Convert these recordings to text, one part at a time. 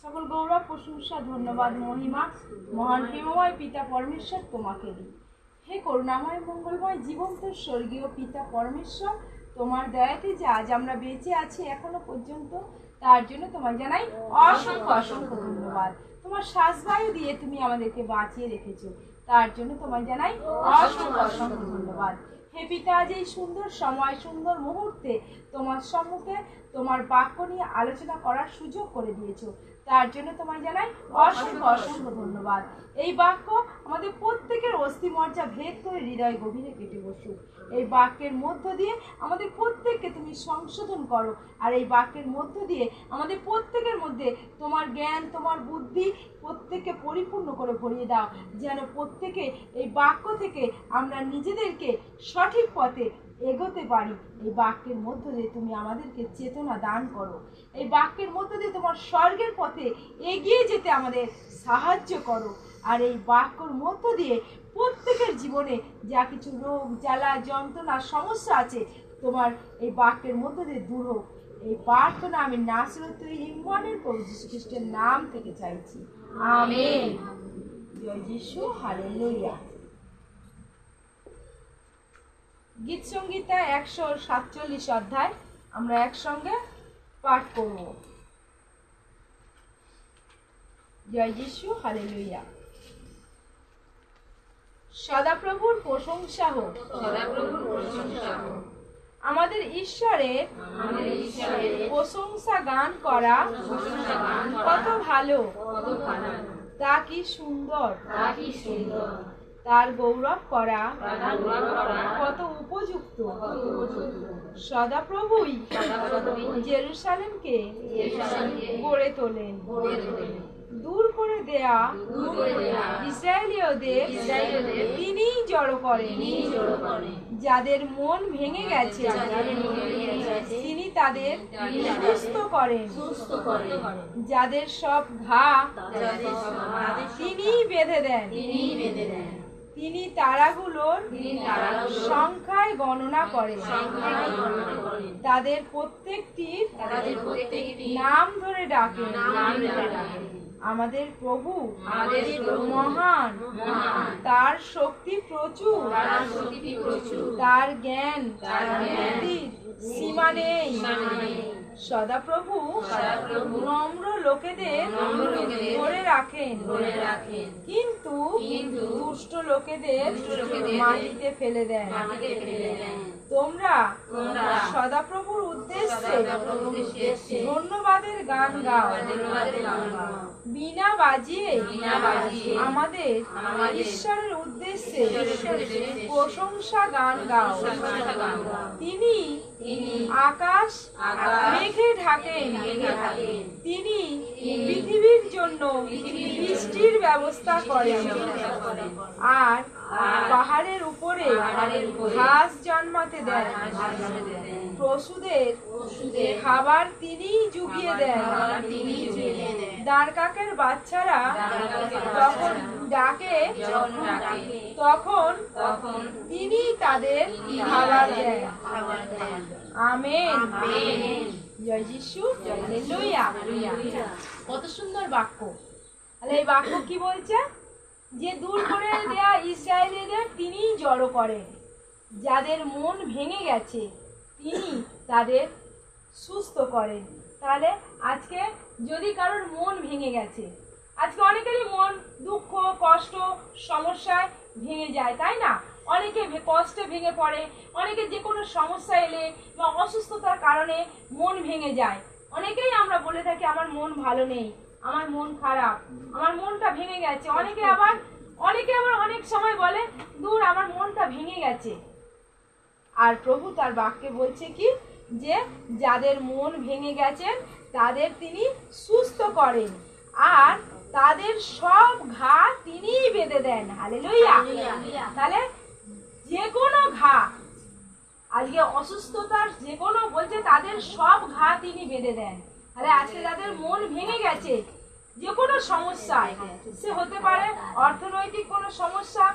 সকল গৌরব প্রশংসা ধন্যবাদ মহিমা মহান প্রেমময় পিতা পরমেশ্বর তোমাকে দিই। হে করুণাময় মঙ্গলময় জীবন্ত স্বর্গীয় পিতা পরমেশ্বর, তোমার দয়াতে যে আজ আমরা বেঁচে আছি এখনো পর্যন্ত, তার জন্য তোমায় জানাই অসংখ্য অসংখ্য ধন্যবাদ। তোমার শ্বাসবায়ু দিয়ে তুমি আমাদেরকে বাঁচিয়ে রেখেছো, তার জন্য তোমায় জানাই অসংখ্য অসংখ্য ধন্যবাদ। হে পিতা, আজ এই সুন্দর সময় সুন্দর মুহূর্তে তোমার সম্মুখে তোমার বাক্য নিয়ে আলোচনা করার সুযোগ করে দিয়েছো, তার জন্য তোমায় জানাই অসংখ্য অসংখ্য ধন্যবাদ। এই বাক্য আমাদের প্রত্যেকের অস্থিমজ্জা ভেদ করে হৃদয় গভীরে কেটে বসুক। এই বাক্যের মধ্য দিয়ে আমাদের প্রত্যেককে তুমি সংশোধন করো, আর এই বাক্যের মধ্য দিয়ে আমাদের প্রত্যেকের মধ্যে তোমার জ্ঞান তোমার বুদ্ধি প্রত্যেককে পরিপূর্ণ করে ভরিয়ে দাও, যেন প্রত্যেকে এই বাক্য থেকে আমরা নিজেদেরকে সঠিক পথে এগোতে পারি। এই বাক্যের মধ্য দিয়ে তুমি আমাদেরকে চেতনা দান করো, এই বাক্যের মধ্য দিয়ে তোমার স্বর্গের পথে এগিয়ে যেতে আমাদের সাহায্য করো। আর এই বাক্যর মধ্য দিয়ে প্রত্যেকের জীবনে যা কিছু রোগ জ্বালা যন্ত্রণা সমস্যা আছে, তোমার এই বাক্যের মধ্য দিয়ে দূর হোক। এই প্রার্থনা আমি নাসরতের ইম্মানুয়েল প্রভু যীশু খ্রিস্টের নাম থেকে চাইছি, আমেন। জয় যিশু, হালেলুয়া। গীত সংগীতা 147 অধ্যায় আমরা একসঙ্গে পাঠ করব। জয় যিশু, হালেলুয়া। সদাপ্রভুর প্রশংসা হোক, সদাপ্রভুর প্রশংসা হোক। আমাদের ঈশ্বরের প্রশংসা গান করা কত ভালো, তা কি সুন্দর, তার গৌরব করা কত উপযুক্ত। সদাপ্রভুই জেরুসালেমকে গড়ে তোলেন, দূর করে দেয়া ইসরায়েলীয়দের তিনিই জড়ো করেন। যাদের মন ভেঙে গেছে তিনি তাদের সুস্থ করেন, যাদের সব ঘা তিনিই বেঁধে দেন। তিনি তারাগুলোর সংখ্যায় গণনা করেন, তাদের প্রত্যেকটির নাম ধরে ডাকেন। আমাদের প্রভু মহান, তার শক্তি প্রচুর, তার জ্ঞান সীমা নেই। সদাপ্রভু নম্র লোকেদের ধরে রাখেন, কিন্তু দুষ্ট লোকেদের মাটিতে ফেলে দেন। তোমরা সদাপ্রভুর উদ্দেশ্যে ধন্যবাদের গান গাও, বীণা বাজিয়ে আমাদের ঈশ্বরের উদ্দেশ্যে প্রশংসা গান গাও। তিনি আকাশ মেঘে ঢাকেন, তিনি পৃথিবীর জন্য বৃষ্টির ব্যবস্থা করেন, আর পাহাড়ের উপরে ঘাস জন্মাতে দেন। পশুদের খাবার তিনিই জুগিয়ে দেন। দাঁড়কাকের বাচ্চারা যখন ডাকে তখন তিনি তাদের খাবার দেন। আমেন। জয় যিশু, হালেলুয়া। কত সুন্দর বাক্য। এই বাক্য কি বলছে? যে দূর করে দেয়া ইসরায়েলীদের তিনিই জড়ো করেন, যাদের মন ভেঙে গেছে তিনি তাদের সুস্থ করেন। তাহলে আজকে যদি কারোর মন ভেঙে গেছে, আজকে অনেকেরই মন দুঃখ কষ্ট সমস্যায় ভেঙে যায়, তাই না? অনেকে কষ্টে ভেঙে পড়ে, অনেকে যে কোনো সমস্যা এলে বা অসুস্থতার কারণে মন ভেঙে যায়। অনেকেই আমরা বলে থাকি আমার মন ভালো নেই, আমার মন খারাপ, আমার মনটা ভেঙে গেছে। অনেকে আবার অনেক সময় বলে দূর আমার মনটা ভেঙে গেছে। আর প্রভু তার বাক্যে বলছে কি, যে যাদের মন ভেঙে গেছেন তাদের তিনি সুস্থ করেন, আর তাদের সব ঘা তিনিই বেঁধে দেন। হালেলুয়া। তাহলে যে কোনো ঘা, আজকে অসুস্থতার যে কোনো বলছে তাদের সব ঘা তিনি বেঁধে দেন। তাহলে আজকে যাদের মন ভেঙে গেছে যে কোনো সমস্যায়, সে হতে পারে অর্থনৈতিক কোনো সমস্যা,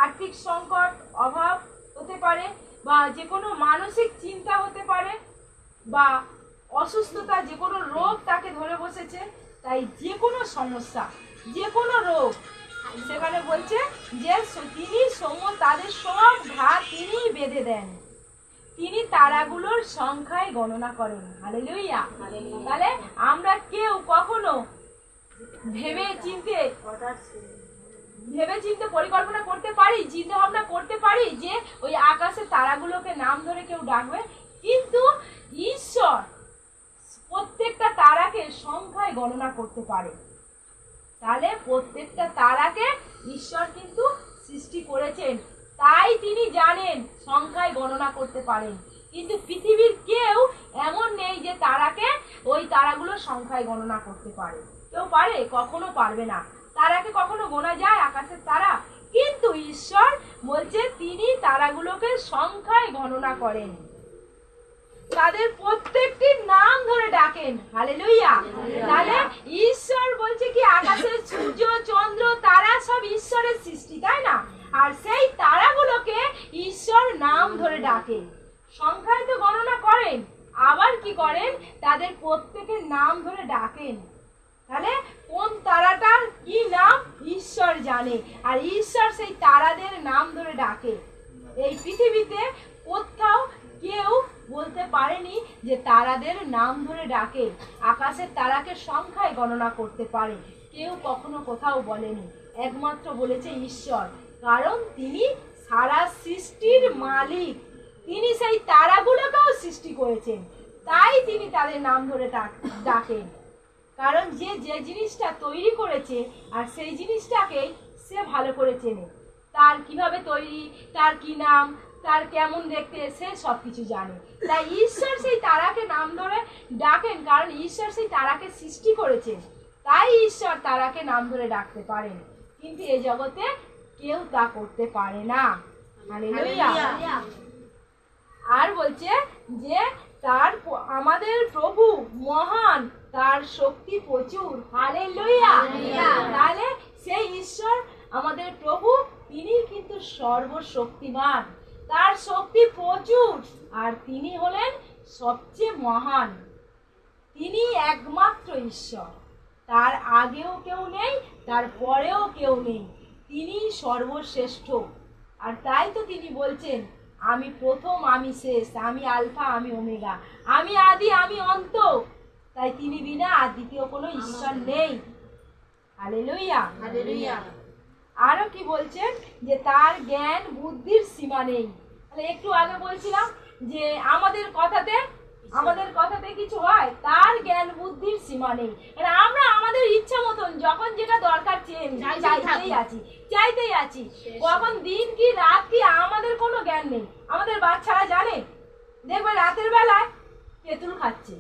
আর্থিক সংকট অভাব হতে পারে, বা যে কোনো মানসিক চিন্তা হতে পারে, বা অসুস্থতা যে কোনো রোগ তাকে ধরে বসেছে, তাই যে কোনো সমস্যা, যে কোনো রোগ, সেখানে বলছে যে তিনি তাদের সব ঘা তিনি বেঁধে দেন, তিনি তারাগুলোর সংখ্যায় গণনা করেন। হালেলুয়া। তাহলে আমরা কেউ কখনো ভেবে চিন্তে পরিকল্পনা করতে পারি, চিন্তা ভাবনা করতে পারি যে ওই আকাশে তারাগুলোকে নাম ধরে কেউ ডাকবে? কিন্তু ঈশ্বর প্রত্যেকটা তারাকে সংখ্যায় গণনা করতে পারে। তাহলে প্রত্যেকটা তারাকে ঈশ্বর কিন্তু সৃষ্টি করেছেন, তাই তিনি জানেন, সংখ্যায় গণনা করতে পারেন। কিন্তু পৃথিবীর কেউ এমন নেই যে তারাকে ওই তারাগুলোর সংখ্যায় গণনা করতে পারে। কেউ পারে? কখনো পারবে না। তারাকে কখনো গোনা যায়, আকাশের তারা? কিন্তু ঈশ্বর বলছে তিনি তারাগুলোকে সংখ্যায় গণনা করেন, তাদের প্রত্যেকটির নাম ধরে ডাকেন। হালেলুয়া। তাহলে ঈশ্বর বলছে কি আকাশের সূর্য, চন্দ্র, তারা সব ঈশ্বরের সৃষ্টি, তাই না? আর সেই তারাগুলোকে ঈশ্বর নাম ধরে ডাকে, সংখ্যায় তো গণনা করেন, আবার কি করেন? তাদের প্রত্যেকের নাম ধরে ডাকেন। তাহলে কোন তারাটার কি নাম ঈশ্বর জানে, আর ঈশ্বর সেই তারাদের নাম ধরে ডাকে। এই পৃথিবীতে কোথাও কেউ বলতে পারেনি যে তারাদের নাম ধরে ডাকে, আকাশের তারাকে সংখ্যায় গণনা করতে পারে, কেউ কখনো কোথাও বলেনি। একমাত্র বলেছে ঈশ্বর, কারণ তিনি সারা সৃষ্টির মালিক, তিনি সেই তারাগুলোকেও সৃষ্টি করেছেন, তাই তিনি তাদের নাম ধরে ডাকেন। কারণ যে যে জিনিসটা তৈরি করেছে আর সেই জিনিসটাকেই সে ভালো করে চেনে, তার কিভাবে তৈরি, তার কি নাম, তার কেমন দেখতে, সে সব কিছু জানে। তাই ঈশ্বর সেই তারাকে নাম ধরে ডাকেন, কারণ ঈশ্বর সেই তারাকে সৃষ্টি করেছেন, তাই ঈশ্বর তারাকে নাম ধরে ডাকতে পারেন। কিন্তু এই জগতে কেউ তা করতে পারে না। হালেলুয়া। আর বলছে যে আমাদের প্রভু মহান, তার শক্তি প্রচুর। হালেলুয়া। তাহলে সেই ঈশ্বর আমাদের প্রভু, তিনি কিন্তু সর্বশক্তিমান, তার শক্তি প্রচুর, আর তিনি হলেন সবচেয়ে মহান। তিনি একমাত্র ঈশ্বর, তার আগেও কেউ নেই, তার পরেও কেউ নেই, তিনি সর্বশ্রেষ্ঠ। আর তাই তো তিনি বলছেন, আমি প্রথম, আমি শেষ, আমি আলফা, আমি ওমেগা, আমি আদি, আমি অন্ত। তাই তিনি বিনা আর দ্বিতীয় কোনো ঈশ্বর নেই। হালেলুয়া। হালেলুয়া। আরো কি বলছেন যে তার জ্ঞান বুদ্ধির সীমা নেই। তাহলে একটু আগে বলছিলাম যে আমাদের কথাতে কিছু হয়, তার জ্ঞান বুদ্ধির সীমা নেই। মানে আমরা আমাদের ইচ্ছা মতন যখন যেটা দরকার চাইতেই আছি, কখন দিন কি রাত কি আমাদের কোনো জ্ঞান নেই। আমাদের বাচ্চারা জানে, দেখবে রাতের বেলায় তেঁতুল খাচ্ছে,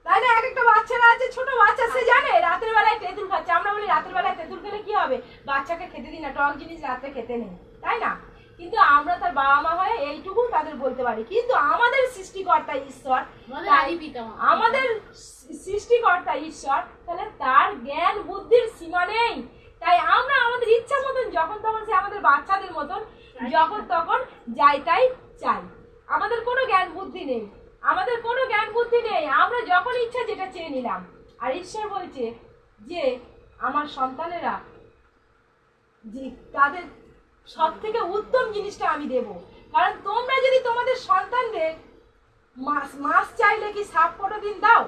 তাই না? এক একটা বাচ্চারা আছে, ছোট বাচ্চা, সে জানে রাতের বেলায় তেঁতুল খাচ্ছে। আমরা বলি রাতের বেলায় তেঁতুল খেলে কি হবে, বাচ্চাকে খেতে দিই না, টক জিনিস রাতে খেতে নেই, তাই না? কিন্তু আমরা তার বাবা মা হয়ে এইটুকু তাদের বলতে পারি। কিন্তু আমাদের সৃষ্টিকর্তা ঈশ্বর, আমাদের সৃষ্টিকর্তা ঈশ্বর, তাহলে তার জ্ঞান বুদ্ধির সীমা নেই। তাই আমরা আমাদের ইচ্ছা মতন যখন তখন, সে আমাদের বাচ্চাদের মতন যখন তখন যাই তাই চাই। আমাদের কোনো জ্ঞান বুদ্ধি নেই, আমাদের কোনো জ্ঞান বুদ্ধি নেই, আমরা যখন ইচ্ছা যেটা চেয়ে নিলাম। আর ঈশ্বর বলছে যে আমার সন্তানেরা, যে তাদের সব থেকে উত্তম জিনিসটা আমি দেব। কারণ তোমরা যদি তোমাদের সন্তানদের মাছ চাইলে কি সাপ কটা দিন দাও,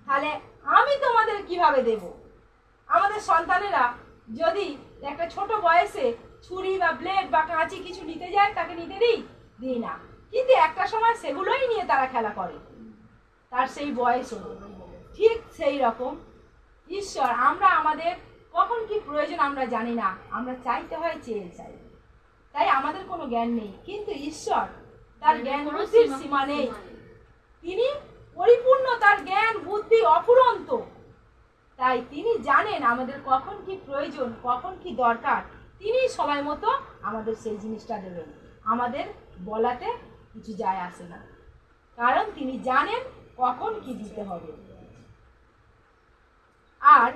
তাহলে আমি তোমাদের কিভাবে দেব? আমাদের সন্তানেরা যদি একটা ছোট বয়সে ছুরি বা ব্লেড বা কাঁচি কিছু নিতে যায়, তাকে নিতে দিই না। কিন্তু একটা সময় সেগুলোই নিয়ে তারা খেলা করে, তার সেই বয়স হলো। ঠিক সেই রকম ঈশ্বর, আমরা আমাদের কখন কি প্রয়োজন আমরা জানি না, আমরা চাইতে হয় চেয়ে চাই, তাই আমাদের কোনো জ্ঞান নেই। কিন্তু ঈশ্বর, তার জ্ঞান বুদ্ধির সীমা নেই, তিনি পরিপূর্ণ, তার জ্ঞান বুদ্ধি অফুরন্ত। তাই তিনি জানেন আমাদের কখন কি প্রয়োজন, কখন কি দরকার, তিনি সময় মতো আমাদের সেই জিনিসটা দেবেন। আমাদের বলাতে কিছু যায় আসে না, কারণ তিনি জানেন কখন কি দিতে হবে। আর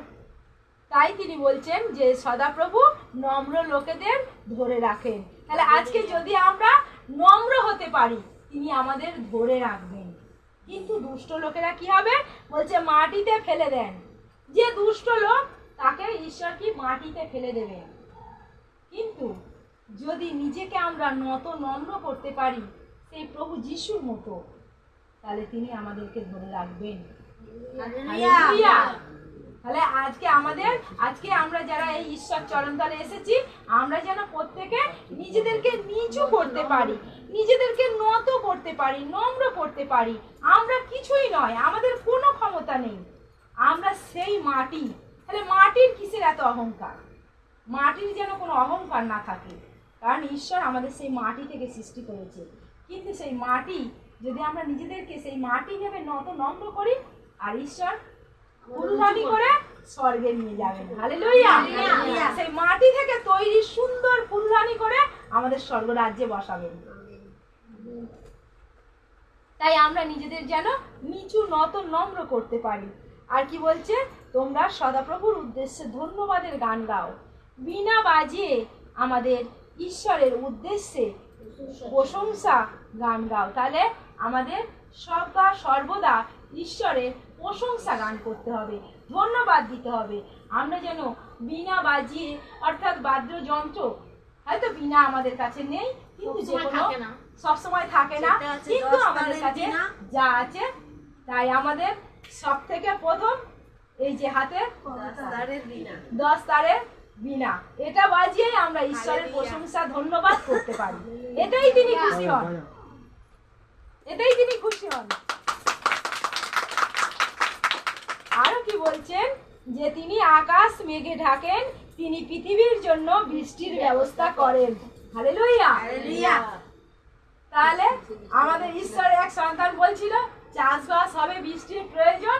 তাই তিনি বলছেন যে সদাপ্রভু নম্র লোকেদের ধরে রাখেন। তাহলে আজকে যদি আমরা নম্র হতে পারি, তিনি আমাদের ধরে রাখবেন। কিন্তু দুষ্ট লোকেরা কি হবে, বলছে মাটিতে ফেলে দেন, যে দুষ্ট লোক তাকে ঈশ্বর কি মাটিতে ফেলে দেবেন। কিন্তু যদি নিজেকে আমরা নত নম্র করতে পারি সেই প্রভু যিশুর মতো, তাহলে তিনি আমাদেরকে ধরে রাখবেন। হালেলুয়া। তাহলে আজকে আমরা যারা এই ঈশ্বর চরণতলে এসেছি, আমরা যেন প্রত্যেকে নিজেদেরকে নিচু করতে পারি, নিজেদেরকে নত করতে পারি, নম্র করতে পারি। আমরা কিছুই নয়, আমাদের কোনো ক্ষমতা নেই, আমরা সেই মাটি। তাহলে মাটির কিসের এত অহংকার? মাটির যেন কোনো অহংকার না থাকে, কারণ ঈশ্বর আমাদের সেই মাটি থেকে সৃষ্টি করেছে। কিন্তু সেই মাটি যদি আমরা নিজেদেরকে সেই মাটি ভেবে নত নম্র করি, আর ঈশ্বর ফুলদানি করে স্বর্গে নিয়ে যাবেন। হালেলুয়া। সেই মাটি থেকে তৈরি সুন্দর ফুলদানি করে আমাদের স্বর্গ রাজ্যে বসাবেন। তাই আমরা নিজেদের যেন নিচু নত নম্র করতে পারি। আর কি বলছে? তোমরা সদাপ্রভুর উদ্দেশ্যে ধন্যবাদের গান গাও, বীণা বাজিয়ে আমাদের ঈশ্বরের উদ্দেশ্যে প্রশংসা গান গাও। তাহলে আমাদের সর্বদা ঈশ্বরের প্রশংসা গান করতে হবে, ধন্যবাদ দিতে হবে। আমরা যেন বীণা বাজিয়ে, অর্থাৎ বাদ্যযন্ত্র, হয়তো বীণা আমাদের কাছে নেই, কিন্তু যে কোনো সবসময় থাকে না, কিন্তু আমাদের কাছে যা আছে তাই আমাদের সব থেকে প্রথম এই যে হাতে 10 তারের বীণা, এটা বাজিয়ে আমরা ঈশ্বরের প্রশংসা ধন্যবাদ করতে পারি। এটাই তিনি খুশি হন, এটাই তিনি খুশি হন। আরো কি বলছেন? যে তিনি আকাশ মেঘে ঢাকেন, তিনি পৃথিবীর জন্য বৃষ্টির ব্যবস্থা করেন। হালেলুয়া। তাহলে আমাদের ঈশ্বরের এক সন্তান বলছিল চাষবাস হবে, বৃষ্টির প্রয়োজন।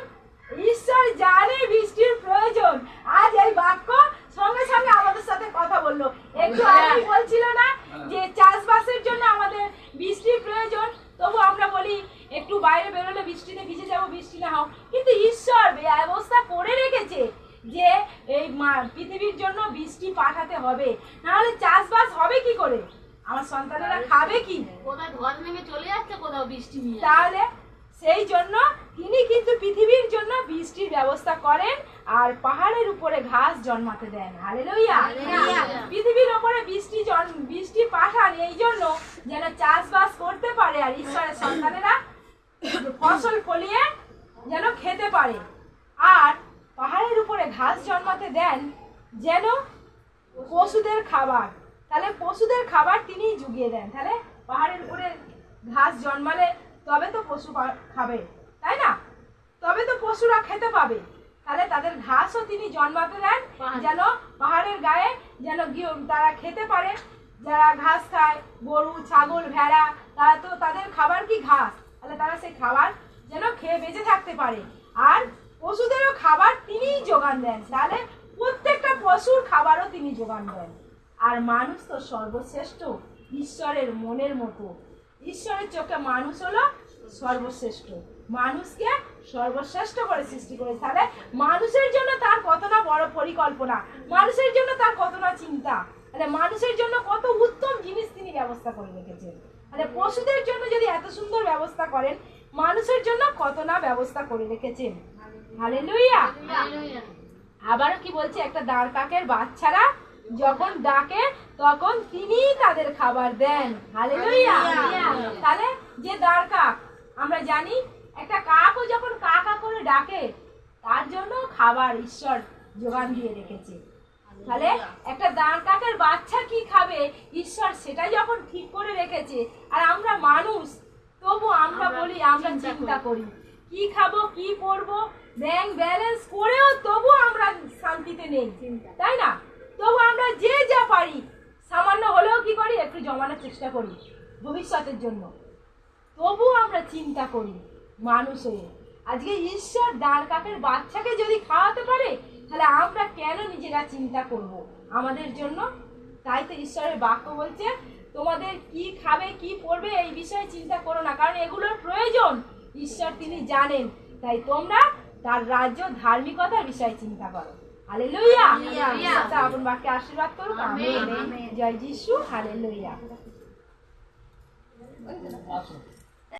ঈশ্বর জানে বৃষ্টির প্রয়োজন। আজ এই বাক্য সঙ্গে সঙ্গে আমাদের সাথে কথা বললো। একটু আগে বলছিল না যে চাষবাসের জন্য আমাদের বৃষ্টির প্রয়োজন, তবু আমরা বলি একটু বাইরে বেরোলে বৃষ্টিতে ভিজে যাবো, বৃষ্টি না হোক। কিন্তু ঈশ্বর ব্যবস্থা করে রেখেছে যে এই পৃথিবীর জন্য বৃষ্টি পাঠাতে হবে, নাহলে চাষবাস হবে কি করে? আমার সন্তানেরা খাবে কি? কোথাও ধস নেমে চলে যাচ্ছে, কোথাও বৃষ্টি নিয়ে। তাহলে সেই জন্য তিনি কিন্তু পৃথিবীর জন্য বৃষ্টির ব্যবস্থা করেন আর পাহাড়ের উপরে ঘাস জন্মাতে দেন। হালেলুয়া। পৃথিবীর উপরে বৃষ্টি পাঠান এই জন্য যেন চাষবাস করতে পারে আর ঈশ্বরের সন্তানেরা ফসল ফলিয়ে যেন খেতে পারে। আর পাহাড়ের উপরে ঘাস জন্মাতে দেন যেন পশুদের খাবার। তাহলে পশুদের খাবার তিনিই জুগিয়ে দেন। তাহলে পাহাড়ের উপরে ঘাস জন্মালে তবে তো পশু খাবে, তাই না? তবে তো পশুরা খেতে পাবে। তাহলে তাদের ঘাসও তিনি জন্মাতে দেন যেন পাহাড়ের গায়ে যেন তারা খেতে পারে। যারা ঘাস খায়, গরু, ছাগল, ভেড়া, তারা তো তাদের খাবার কি ঘাস। তাহলে তারা সেই খাবার যেন খেয়ে বেঁচে থাকতে পারে। আর পশুদেরও খাবার তিনিই যোগান দেন। তাহলে প্রত্যেকটা পশুর খাবারও তিনি যোগান দেন। আর মানুষ তো সর্বশ্রেষ্ঠ, ঈশ্বরের মনের মতো। ঈশ্বরের চোখে মানুষ হলো সর্বশ্রেষ্ঠ, মানুষকে সর্বশ্রেষ্ঠ করে সৃষ্টি করেছে। তাহলে মানুষের জন্য তার কত না বড় পরিকল্পনা, মানুষের জন্য তার কত না চিন্তা, তাহলে মানুষের জন্য কত উত্তম জিনিস তিনি ব্যবস্থা করে রেখেছেন। তাহলে পশুদের জন্য যদি এত সুন্দর ব্যবস্থা করেন, মানুষের জন্য কত না ব্যবস্থা করে রেখেছেন। হালেলুয়া। আবারও কি বলছে? একটা দাঁড় কাকের বাচ্চারা যখন ডাকে তখন তিনি তাদের খাবার দেন। হালেলুয়া। তাহলে যে দাঁড় কাক, আমরা জানি একটা কাকও যখন কাকা করে ডাকে তার জন্য খাবার ঈশ্বর যোগান দিয়ে রেখেছে। তাহলে একটা দাঁড় কাকের বাচ্চা কি খাবে ঈশ্বর সেটা যখন ঠিক করে রেখেছে, আর আমরা মানুষ তবু আমরা বলি, আমরা চিন্তা করি কি খাবো, কি করবো, ব্যাংক ব্যালেন্স করেও তবু আমরা শান্তিতে নেই, তাই না? তবু আমরা যে যা পারি সামান্য হলেও কি করি, একটু জমানোর চেষ্টা করি ভবিষ্যতের জন্য। তবু আমরা চিন্তা করি মানুষ হয়ে। আজকে ঈশ্বর দাঁড় কাকের বাচ্চাকে যদি খাওয়াতে পারে, তাহলে আমরা কেন নিজেরা চিন্তা করব আমাদের জন্য? তাই তো ঈশ্বরের বাক্য বলছে তোমাদের কি খাবে, কি পড়বে এই বিষয়ে চিন্তা করো না, কারণ এগুলোর প্রয়োজন ঈশ্বর তিনি জানেন। তাই তোমরা তার রাজ্য ধার্মিকতার বিষয়ে চিন্তা করো। হালেলুয়া। আপন বাক্যে আশীর্বাদ করুক। আমেন। জয় যিশু। হালেলুয়া।